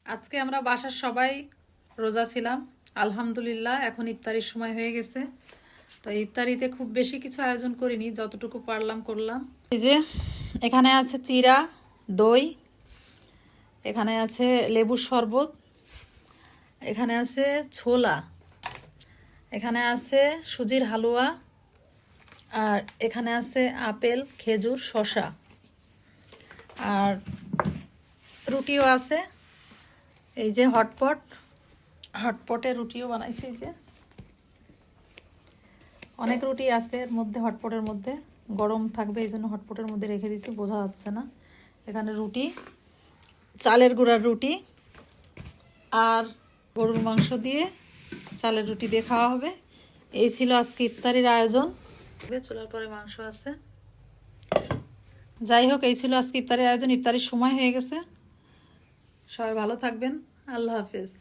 আজকে আমরা বাসার সবাই রোজা ছিলাম। আলহামদুলিল্লাহ, এখন ইফতারির সময় হয়ে গেছে। তো ইফতারিতে খুব বেশি কিছু আয়োজন করিনি, যতটুকু পারলাম করলাম। এই যে এখানে আছে চিড়া, দই, এখানে আছে লেবুর শরবত, এখানে আছে ছোলা, এখানে আছে সুজির হালুয়া, আর এখানে আছে আপেল, খেজুর, শসা, আর রুটিও আছে। এই যে হটপটে রুটিও বানাইছি। যে অনেক রুটি আছে এর মধ্যে, হটপটের মধ্যে গরম থাকবে এই জন্য হটপটের মধ্যে রেখে দিছি, বোঝা যাচ্ছে না। এখানে রুটি, চালের গুঁড়ার রুটি, আর গরুর মাংস দিয়ে চালের রুটি দিয়ে খাওয়া হবে। এই ছিল আজকে ইফতারির আয়োজন। চুলার পরে মাংস আছে। যাই হোক, এই ছিল আজকে ইফতারির আয়োজন। ইফতারির সময় হয়ে গেছে। সবাই ভালো থাকবেন। আল্লাহ হাফেজ।